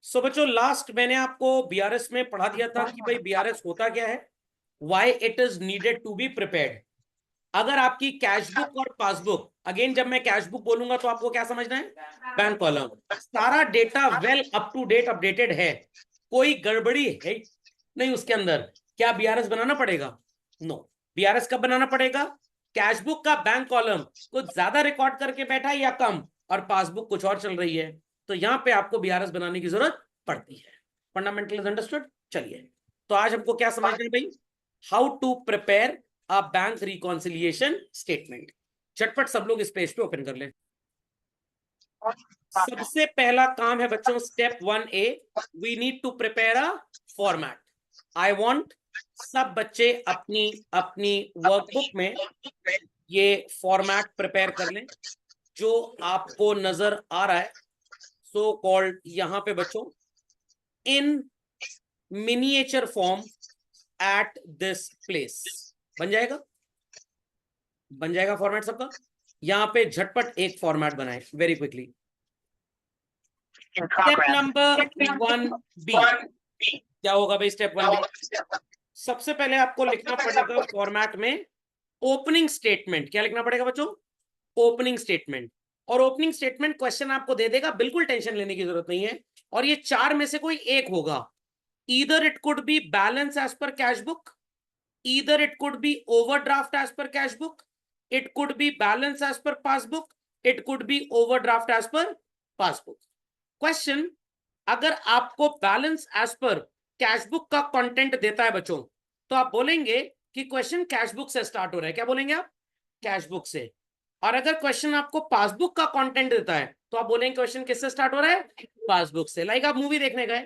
सो बच्चों लास्ट मैंने आपको बीआरएस में पढ़ा दिया था कि भाई बीआरएस होता क्या है, why it is needed to be prepared. अगर आपकी कैश बुक और पासबुक, अगेन जब मैं कैश बुक बोलूंगा तो आपको क्या समझना है, बैंक कॉलम, सारा data well up to date updated है, कोई गड़बड़ी है नहीं उसके अंदर, क्या बीआरएस बनाना पड़ेगा? नो। बीआरएस कब बनाना पड़ेगा? कैश बुक का बैंक कॉलम कुछ ज्यादा रिकॉर्ड करके बैठा है या कम, और पासबुक कुछ और चल रही है, तो यहां पे आपको बीआरएस बनाने की जरूरत पड़ती है। Fundamental is understood. चलिए, तो आज हमको क्या समझना है भाई, how to prepare a bank reconciliation statement. झटपट सब लोग इस पेज पे ओपन कर लें। सबसे पहला काम है बच्चों, step 1A, we need to prepare a format. I want सब बच्चे अपनी अपनी वर्कबुक में ये फॉर्मेट प्रिपेयर कर लें जो आपको नजर आ रहा है, सो कॉल्ड यहां पे बच्चों, इन miniature form at this place. बन जाएगा, बन जाएगा फॉर्मेट सबका। यहां पे झटपट एक फॉर्मेट बनाए very quickly. Step number 1B क्या होगा भाई? स्टेप 1B, सबसे पहले आपको लिखना पड़ेगा फॉर्मेट में ओपनिंग स्टेटमेंट। क्या लिखना पड़ेगा बच्चों? Opening statement. और ओपनिंग स्टेटमेंट क्वेश्चन आपको दे देगा, बिल्कुल टेंशन लेने की जरूरत नहीं है, और ये चार में से कोई एक होगा। Either it could be balance as per cash book, either it could be overdraft as per cash book, it could be balance as per passbook, it could be overdraft as per passbook. Question, अगर आपको balance as per cash book का content देता है बच्चों, तो आप बोलेंगे कि क्वेश्चन कैश बुक से स्टार्ट हो रहा है। क्या बोलेंगे आप? कैश बुक से। और अगर क्वेश्चन आपको पासबुक का कंटेंट देता है तो आप बोलेंगे क्वेश्चन किससे स्टार्ट हो रहा है? पासबुक से। लाइक आप मूवी देखने गए,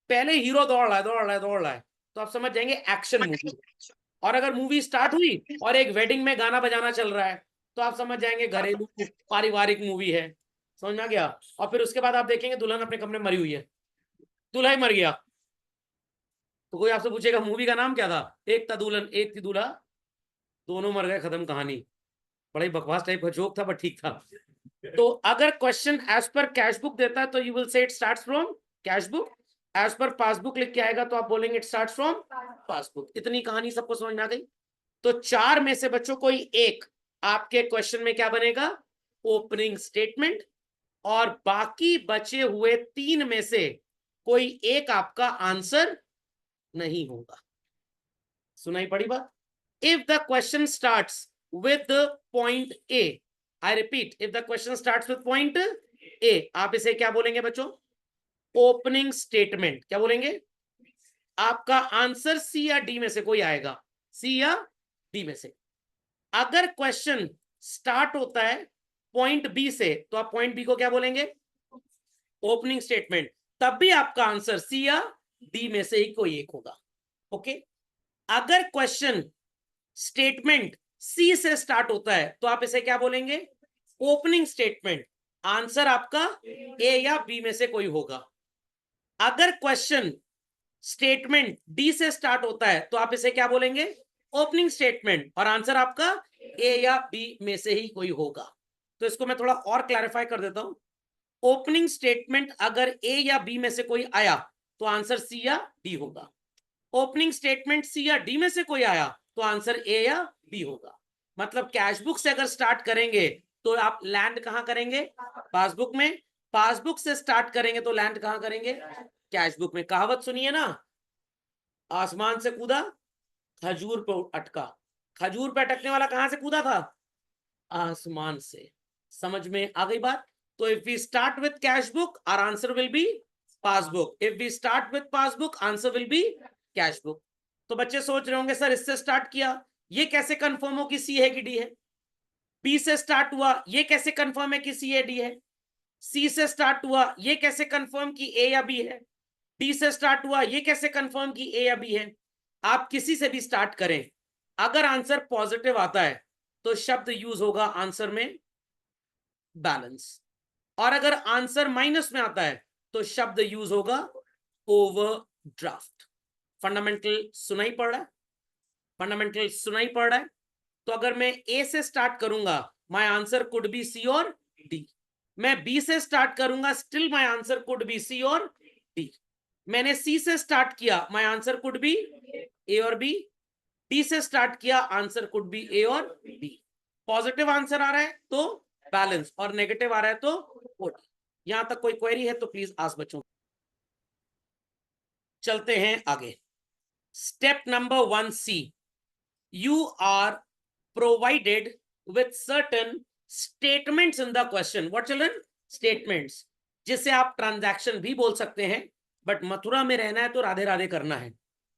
पहले हीरो दौड़ रहा है दौड़ रहा है दौड़ रहा है, तो आप समझ जाएंगे एक्शन मूवी। और अगर मूवी स्टार्ट हुई और एक वेडिंग में गाना बजाना चल रहा है, तो आप समझ जाएंगे घरेलू पारिवारिक मूवी है। समझ में आ गया? और फिर उसके बाद आप देखेंगे दुल्हन अपने कमरे में मरी हुई है, दूल्हा ही मर गया, तो कोई आपसे पूछेगा मूवी का नाम क्या था? एक था दुल्हन एक थी दूल्हा, दोनों मर गए, खत्म कहानी। बड़ा ही बकवास टाइप का जोक था पर ठीक था। तो अगर question as per cash book देता है तो you will say it starts from cash book, as per passbook लिख के आएगा तो आप बोलेंगे इट स्टार्ट्स फ्रॉम पासबुक। इतनी कहानी सबको समझ में आ गई? तो चार में से बच्चों कोई एक आपके क्वेश्चन में क्या बनेगा? Opening statement. और बाकी बचे हुए तीन में से कोई एक आपका आंसर नहीं होगा। सुनाई पड़ी बात? If the question starts with point A, I repeat, if the question starts with point A, आप इसे क्या बोलेंगे बच्चों? Opening statement. क्या बोलेंगे? आपका आंसर सी या डी में से कोई आएगा, सी या डी में से। अगर क्वेश्चन स्टार्ट होता है पॉइंट बी से तो आप पॉइंट बी को क्या बोलेंगे? Opening statement. तब भी आपका आंसर सी या डी में से ही कोई एक होगा। ओके। अगर क्वेश्चन स्टेटमेंट सी से स्टार्ट होता है तो आप इसे क्या बोलेंगे? Opening statement. आंसर आपका ए या बी में से कोई होगा। अगर क्वेश्चन स्टेटमेंट डी से स्टार्ट होता है तो आप इसे क्या बोलेंगे? ओपनिंग स्टेटमेंट, और आंसर आपका ए या बी में से ही कोई होगा। तो इसको मैं थोड़ा और क्लैरिफाई कर देता हूं। ओपनिंग स्टेटमेंट अगर ए या बी में से कोई आया तो आंसर सी या डी होगा। ओपनिंग स्टेटमेंट सी या डी में से कोई आया तो आंसर ए या बी होगा। मतलब कैश बुक से अगर स्टार्ट करेंगे तो आप लैंड कहां करेंगे? पासबुक में। पासबुक से स्टार्ट करेंगे तो लैंड कहां करेंगे? कैश बुक में। कहावत सुनिए ना, आसमान से कूदा खजूर पे अटका। खजूर पे अटकने वाला कहां से कूदा था? आसमान से। समझ में आ गई बात? तो if we start with cash book our answer will be passbook, if we start with passbook answer will be cash book. तो बच्चे सोच रहे होंगे सर इससे स्टार्ट किया, ये कैसे कंफर्म हो कि सी है कि डी है? बी से स्टार्ट हुआ, ये कैसे कंफर्म है कि सी है डी है? सी से स्टार्ट हुआ, ये कैसे कंफर्म कि ए या बी है? डी से स्टार्ट हुआ, ये कैसे कंफर्म कि ए या बी है? आप किसी से भी स्टार्ट करें, अगर आंसर पॉजिटिव आता है तो शब्द यूज होगा आंसर में बैलेंस, और अगर आंसर माइनस में आता है तो शब्द यूज होगा ओवरड्राफ्ट। फंडामेंटल सुनाई पड़ रहा है? फंडामेंटल सुनाई पड़ रहा है? तो अगर मैं ए से स्टार्ट करूंगा my answer could be C और डी, मैं बी से स्टार्ट करूंगा still my answer could be C और डी। मैंने सी से स्टार्ट किया, my answer could be A और बी। डी से स्टार्ट किया, आंसर कुड बी ए और बी। पॉजिटिव आंसर आ रहा है तो बैलेंस, और नेगेटिव आ रहा है तो ओडी। यहां तक कोई क्वेरी है तो प्लीज आस्क बच्चों। चलते हैं आगे। Step number 1C, you are provided with certain statements in the question. What children? Statements, जिसे आप ट्रांजैक्शन भी बोल सकते हैं, बट मथुरा में रहना है तो राधे राधे करना है।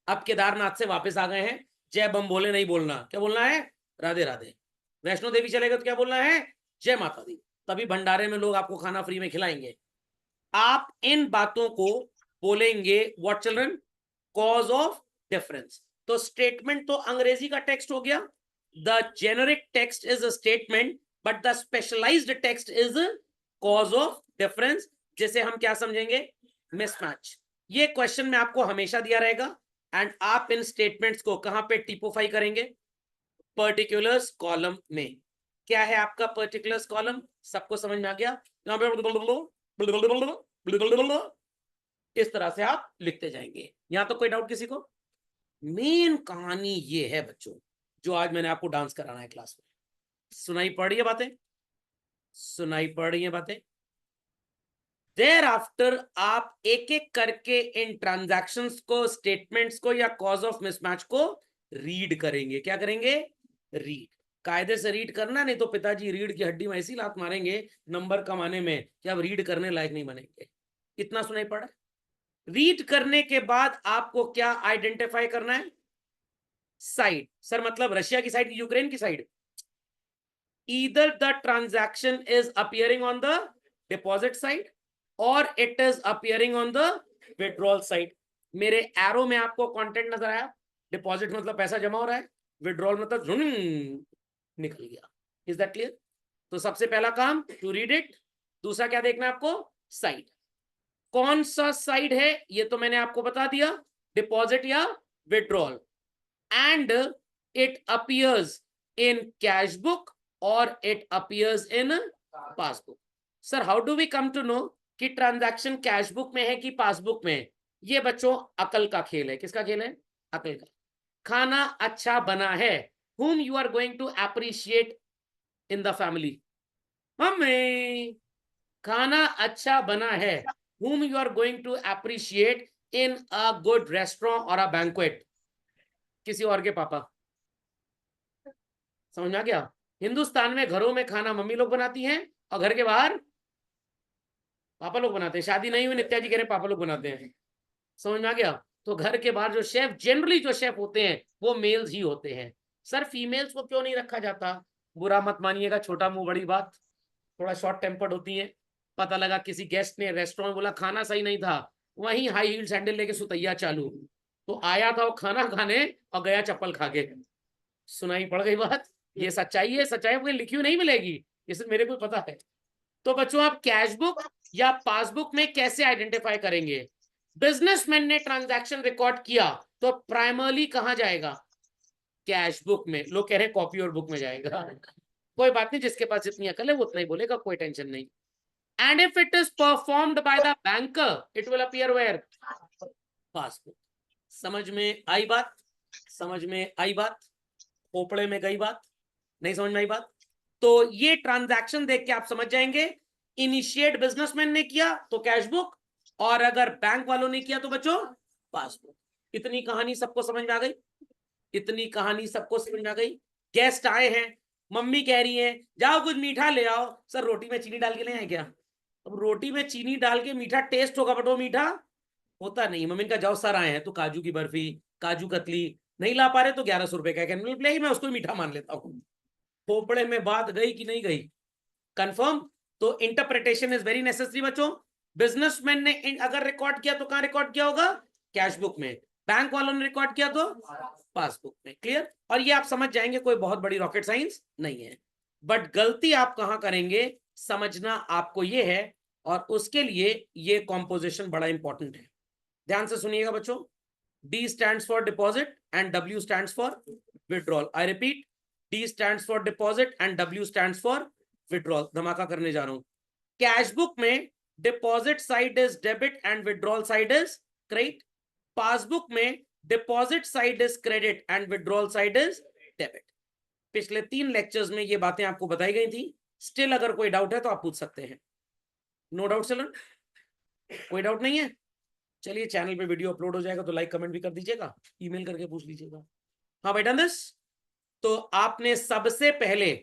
अब केदारनाथ से वापस आ गए हैं, जय बम बोले नहीं बोलना, क्या बोलना है? राधे राधे। वैष्णो देवी चलेगा तो क्या बोलना है? जय माता दी। तभी भंडारे में लोग आपको खाना फ्री में खिलाएंगे। आप इन बातों को बोलेंगे what children? Cause of difference. तो स्टेटमेंट तो अंग्रेजी का टेक्स्ट हो गया, the generic text is a statement, but the specialized text is cause of difference, जिसे हम क्या समझेंगे? मिसमैच। ये क्वेश्चन में आपको हमेशा दिया रहेगा, एंड आप इन स्टेटमेंट्स को कहां पे टिपोफाई करेंगे? पर्टिकुलर्स कॉलम में। क्या है आपका पर्टिकुलर्स कॉलम? सबको समझ में आ गया? इस तरह से आप लिखते जाएंगे। यहां तो कोई डाउट किसी को? मेन कहानी ये है बच्चों, जो आज मैंने आपको डांस कराना है क्लास में। सुनाई पड़ रही है बातें? सुनाई पड़ रही है बातें? देयर आफ्टर आप एक एक करके इन ट्रांजैक्शंस को, स्टेटमेंट्स को या कॉज ऑफ मिसमैच को रीड करेंगे। क्या करेंगे? रीड। कायदे से रीड करना, नहीं तो पिताजी रीड की हड्डी में ऐसी लात मारेंगे नंबर कमाने में कि आप रीड करने लायक नहीं बनेंगे। इतना सुनाई पड़ा? रीड करने के बाद आपको क्या आइडेंटिफाई करना है? साइड। सर मतलब रशिया की साइड, यूक्रेन की side? Either the transaction is appearing on the deposit side और it is appearing on the withdrawal side. मेरे एरो में आपको कंटेंट नजर आया? डिपॉजिट मतलब पैसा जमा हो रहा है, विड्रॉल मतलब निकल गया। Is that clear? तो सबसे पहला काम टू रीड इट, दूसरा क्या देखना है आपको? साइड। कौन सा साइड है ये तो मैंने आपको बता दिया, डिपॉजिट या withdrawal. And it appears in cash book और it appears in passbook. Sir how do we come to know कि ट्रांजैक्शन कैश बुक में है कि पासबुक में? ये बच्चों अकल का खेल है। किसका खेल है? अकल का। खाना अच्छा बना है, whom you are going to appreciate in the family? Mummy. खाना अच्छा बना है, whom you are going to appreciate in a good restaurant or a banquet? किसी और के पापा। समझ में आ गया? हिंदुस्तान में घरों में खाना मम्मी लोग बनाती हैं और घर के बाहर पापा लोग बनाते हैं। शादी नहीं हुई, नित्या जी कह रहे पापा लोग बनाते हैं। समझ में आ गया? तो घर के बाहर जो शेफ, जनरली जो शेफ होते हैं वो मेल्स ही होते हैं। सर फीमेल्स को क्यों नहीं रखा जाता? बुरा मत मानिएगा, छोटा मुंह बड़ी बात, थोड़ा शॉर्ट टेम्पर्ड होती है। पता लगा किसी गेस्ट ने रेस्टोरेंट बोला खाना सही नहीं था, वहीं हाई हील सैंडल लेके सुतैया चालू, तो आया था वो खाना खाने और गया चप्पल खा के। सुनाई पड़ गई बात? ये सच्चाई है, सच्चाई कोई लिखी हुई नहीं मिलेगी, इसे मेरे को पता है। तो बच्चों आप कैश बुक या पासबुक में कैसे आइडेंटिफाई करेंगे? बिजनेसमैन ने ट्रांजैक्शन रिकॉर्ड किया तो प्राइमरली कहां जाएगा? कैश बुक में। लोग कह रहे हैं कॉपी और बुक में जाएगा। कोई बात नहीं, जिसके पास जितनी अकल है वो उतना ही बोलेगा, कोई टेंशन नहीं। And if it is performed by the banker it will appear where? Passbook. समझ में आई बात? समझ में आई बात? खोपड़े में गई बात? नहीं समझ में आई बात? तो ये ट्रांजैक्शन देख के आप समझ जाएंगे, इनिशिएट बिजनेसमैन ने किया तो कैश बुक, और अगर बैंक वालों ने किया तो बच्चों पासबुक। इतनी कहानी सबको समझ में आ गई? इतनी कहानी सबको समझ में आ गई? गेस्ट आए हैं, मम्मी कह रही है जाओ कुछ मीठा ले आओ। सर रोटी में चीनी डाल के ले आए क्या? अब रोटी में चीनी डाल के मीठा टेस्ट होगा, बट वो मीठा होता नहीं। मम्मी का जाओ सर आए हैं तो काजू की बर्फी, काजू कतली नहीं ला पा रहे तो 1100 रुपए का कैन प्ले, मैं उसको मीठा मान लेता हूँ। खोपड़े में बात गई कि नहीं गई? कंफर्म? तो इंटरप्रिटेशन इज वेरी नेसेसरी बच्चों। बिजनेसमैन ने अगर रिकॉर्ड किया तो कहां रिकॉर्ड किया होगा? कैश बुक में। बैंक वालों ने रिकॉर्ड किया तो पासबुक में। क्लियर? और ये आप समझ जाएंगे, कोई बहुत बड़ी रॉकेट साइंस नहीं है। बट गलती आप कहां करेंगे समझना आपको ये है, और उसके लिए ये कॉम्पोजिशन बड़ा इंपॉर्टेंट है। ध्यान से सुनिएगा बच्चों। D stands for deposit and W stands for withdrawal. I repeat, D stands for deposit and W stands for withdrawal. धमाका करने जा रहा हूं। कैश बुक में deposit side is debit and withdrawal side is credit. Passbook में deposit side is credit and withdrawal side is debit. पिछले 3 lectures में ये बातें आपको बताई गई थी। स्टिल अगर कोई डाउट है तो आप पूछ सकते हैं। नो डाउट चिल्ड्रन, कोई डाउट नहीं है? चलिए, चैनल पे वीडियो अपलोड हो जाएगा तो लाइक कमेंट भी कर दीजिएगा, ईमेल करके पूछ लीजिएगा। हाँ भाई, डन दिस। तो आपने सबसे पहले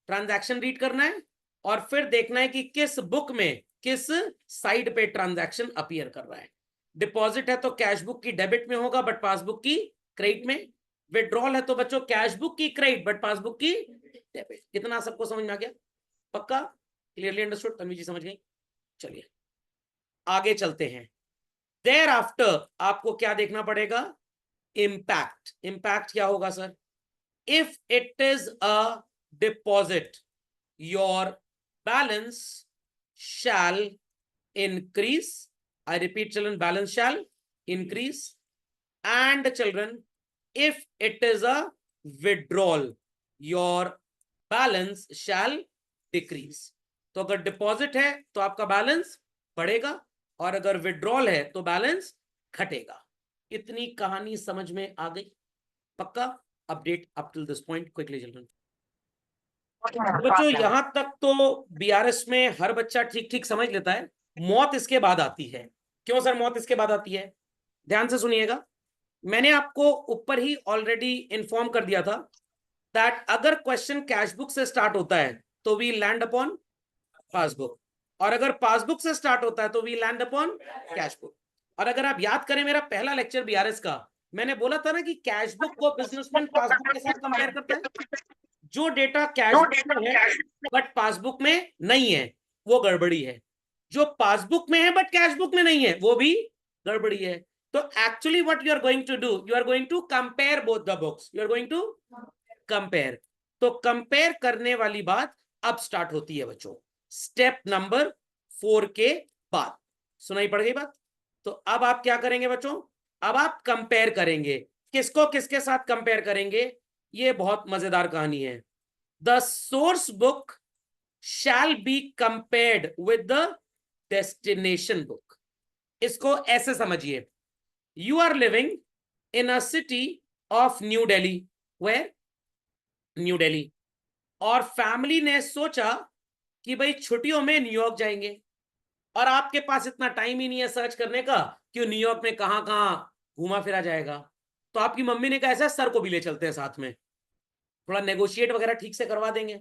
ट्रांजैक्शन रीड करना है और फिर देखना है कि किस बुक में किस साइड पे ट्रांजैक्शन अपीयर कर रहा है। डिपॉजिट है तो कैश बुक की डेबिट में होगा बट पासबुक की क्रेडिट में। विड्रॉल है तो बच्चों कैश बुक की क्रेडिट बट पासबुक की डेबिट। कितना सबको समझ में आ गया? पक्का? Clearly understood? तन्वी जी समझ गई? चलिए आगे चलते हैं। देयर आफ्टर आपको क्या देखना पड़ेगा? इम्पैक्ट। इम्पैक्ट क्या होगा sir? If it is a deposit your balance shall increase. I repeat children, balance shall increase. And children, if it is a withdrawal, your balance shall decrease. तो अगर deposit है तो आपका बैलेंस बढ़ेगा और अगर विड्रॉल है तो बैलेंस घटेगा। इतनी कहानी समझ में आ गई? पक्का? Update up till this point quickly children. बच्चों यहां तक तो बीआरएस में हर बच्चा ठीक ठीक समझ लेता है। मौत इसके बाद आती है। क्यों सर मौत इसके बाद आती है? ध्यान से सुनिएगा। मैंने आपको ऊपर ही ऑलरेडी इन्फॉर्म कर दिया था दैट अगर क्वेश्चन कैश बुक से स्टार्ट होता है तो वी लैंड अपॉन पासबुक, और अगर पासबुक से स्टार्ट होता है तो we land upon cash book. और अगर आप याद करें मेरा पहला लेक्चर बीआरएस का, मैंने बोला था ना कि कैश बुक को बिजनेसमैन पासबुक के साथ कंपेयर करता है। जो डेटा कैश बुक में है बट पासबुक में नहीं है वो गड़बड़ी है। जो पासबुक में है बट कैश बुक में नहीं है वो भी गड़बड़ी है। तो actually what you are going to do, you are going to compare both the books. You are going to compare. तो कंपेयर करने वाली बात अब स्टार्ट होती है बच्चों स्टेप नंबर 4 के बाद। सुनाई पड़ गई बात? तो अब आप क्या करेंगे बच्चों? अब आप कंपेयर करेंगे। किसको किसके साथ कंपेयर करेंगे? ये बहुत मजेदार कहानी है। The source book shall be compared with the destination book. इसको ऐसे समझिए, you are living in a city of new Delhi, where new Delhi, और फैमिली ने सोचा कि भाई छुट्टियों में न्यूयॉर्क जाएंगे, और आपके पास इतना टाइम ही नहीं है सर्च करने का कि न्यूयॉर्क में कहां कहां घूमा फिरा जाएगा। तो आपकी मम्मी ने कहा ऐसा सर को भी ले चलते हैं साथ में, थोड़ा नेगोशिएट वगैरह ठीक से करवा देंगे।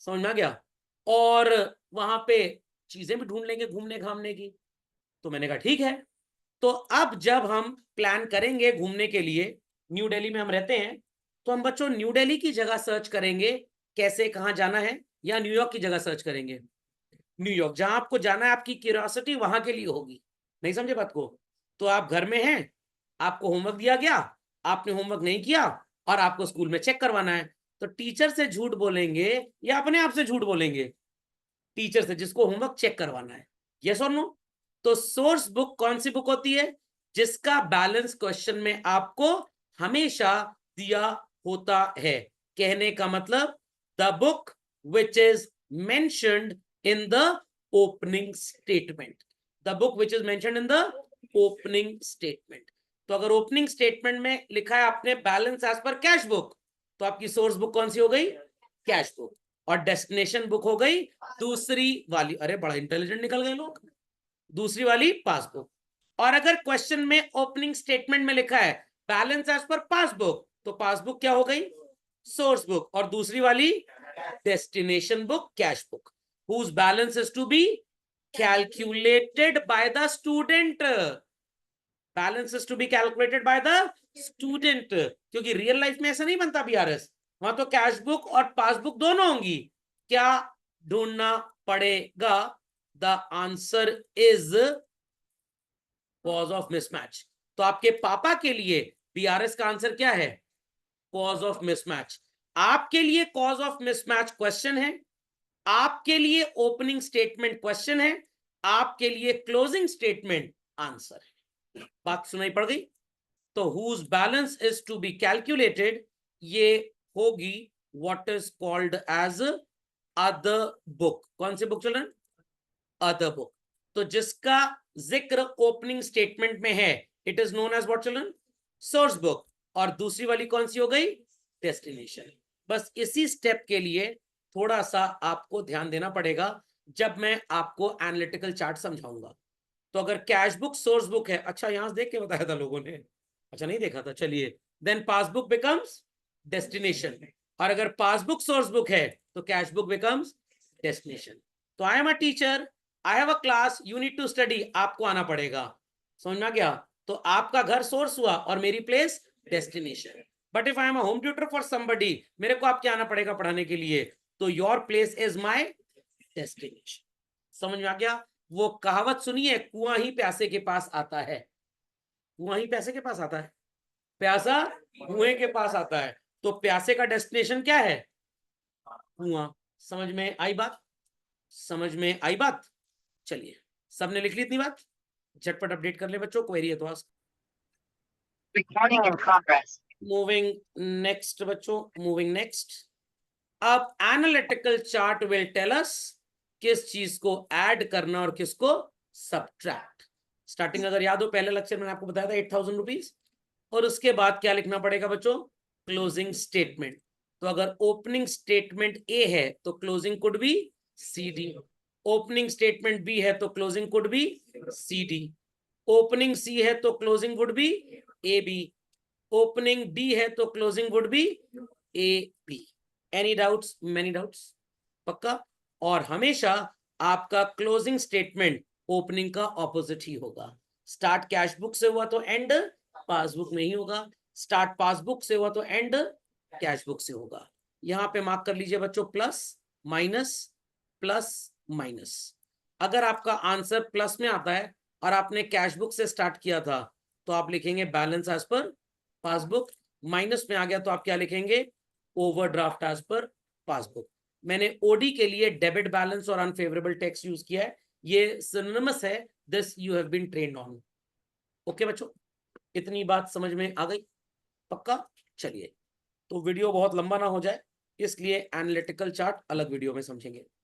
समझ में आ गया? और वहां पे चीजें भी ढूंढ लेंगे घूमने घामने की। तो मैंने कहा ठीक है। तो अब जब हम प्लान करेंगे घूमने के लिए, न्यू दिल्ली में हम रहते हैं, तो हम बच्चों न्यू दिल्ली की जगह सर्च करेंगे कैसे कहाँ जाना है, या न्यूयॉर्क की जगह सर्च करेंगे? न्यूयॉर्क। जहां आपको जाना है आपकी क्यूरियोसिटी वहां के लिए होगी। नहीं समझे बात को? तो आप घर में हैं, आपको होमवर्क दिया गया, आपने होमवर्क नहीं किया और आपको स्कूल में चेक करवाना है, तो टीचर से झूठ बोलेंगे या अपने आप से झूठ बोलेंगे? टीचर से, जिसको होमवर्क चेक करवाना है। यस और नो? तो सोर्स बुक कौन सी बुक होती है? जिसका बैलेंस क्वेश्चन में आपको हमेशा दिया होता है। कहने का मतलब the book which is mentioned in the opening statement, the book which is mentioned in the opening statement। तो अगर ओपनिंग स्टेटमेंट में लिखा है आपने balance as per cash book, तो आपकी सोर्स बुक कौन सी हो गई? Cash book. और डेस्टिनेशन बुक हो गई दूसरी वाली। अरे बड़ा इंटेलिजेंट निकल गए लोग। दूसरी वाली पासबुक। और अगर क्वेश्चन में ओपनिंग स्टेटमेंट में लिखा है बैलेंस एज पर पासबुक, तो पासबुक क्या हो गई? Source book. और दूसरी वाली destination book, cash book, whose balance is to be calculated by the student। Balance is to be calculated by the student। क्योंकि रियल लाइफ में ऐसा नहीं बनता बीआरएस, वहां तो कैश बुक और पासबुक दोनों होंगी। क्या ढूंढना पड़ेगा? The answer is cause of mismatch. तो आपके पापा के लिए बीआरएस का आंसर क्या है? Cause of mismatch. आपके लिए कॉज ऑफ मिसमैच क्वेश्चन है, आपके लिए ओपनिंग स्टेटमेंट क्वेश्चन है, आपके लिए क्लोजिंग स्टेटमेंट आंसर है। बात सुनाई पड़ गई? तो whose balance is to be calculated, ये होगी what is called as other book. कौन सी बुक चिल्ड्रन? Other book. तो जिसका जिक्र ओपनिंग स्टेटमेंट में है it is known as what children, source book. और दूसरी वाली कौन सी हो गई, डेस्टिनेशन। बस इसी स्टेप के लिए थोड़ा सा आपको ध्यान देना पड़ेगा जब मैं आपको एनालिटिकल चार्ट समझाऊंगा। तो अगर कैश बुक सोर्स बुक है, अच्छा यहां से देख के बताया था लोगों ने, अच्छा नहीं देखा था, चलिए, देन पासबुक बिकम्स डेस्टिनेशन। और अगर पासबुक सोर्स बुक है तो कैश बुक बिकम्स डेस्टिनेशन। तो I am a teacher, I have a class, you need to study, आपको आना पड़ेगा, समझ में आ गया। तो आपका घर सोर्स हुआ और मेरी place destination. But if I am a home tutor for somebody, मेरे को आपके आना पड़ेगा पढ़ाने के लिए, तो your place is my destination. समझ में आ गया। वो कहावत सुनिए, कुआं ही प्यासे के पास आता है, कुआं ही प्यासे के पास आता है, प्यासा कुएं के पास आता है। तो प्यासे का डेस्टिनेशन क्या है, कुआं। समझ में आई बात, समझ में आई बात। चलिए, सबने लिख ली इतनी बात, झटपट अपडेट कर ले बच्चों, क्वेरी है तो ask. Recording in progress. Moving next बच्चों, मूविंग नेक्स्ट। अब analytical chart will tell us किस चीज को ऐड करना और किसको सब्ट्रैक्ट। स्टार्टिंग अगर याद हो, पहले लेक्चर में आपको बताया था 8,000 रुपीज, और उसके बाद क्या लिखना पड़ेगा बच्चों, क्लोजिंग स्टेटमेंट। तो अगर ओपनिंग स्टेटमेंट ए है तो closing could be C D, opening statement B है तो closing could be C D, opening C है तो closing would be A B, opening D है तो closing would be A B. Any doubts, many doubts, पक्का। और हमेशा आपका क्लोजिंग स्टेटमेंट ओपनिंग का ऑपोजिट ही होगा। स्टार्ट कैश बुक से हुआ तो एंड पासबुक में ही होगा, स्टार्ट पासबुक से हुआ तो एंड कैश बुक से होगा। यहां पे मार्क कर लीजिए बच्चों, प्लस माइनस प्लस माइनस। अगर आपका आंसर प्लस में आता है और आपने कैश बुक से स्टार्ट किया था तो आप लिखेंगे balance as per passbook, minus में आ गया तो आप क्या लिखेंगे, ओवरड्राफ्ट एज पर पासबुक। मैंने ओडी के लिए डेबिट बैलेंस और अनफेवरेबल टैक्स यूज किया है, ये सिनोनिमस है, this you have been trained on. Okay बच्चों, इतनी बात समझ में आ गई, पक्का। चलिए, तो वीडियो बहुत लंबा ना हो जाए इसलिए एनालिटिकल चार्ट अलग वीडियो में समझेंगे।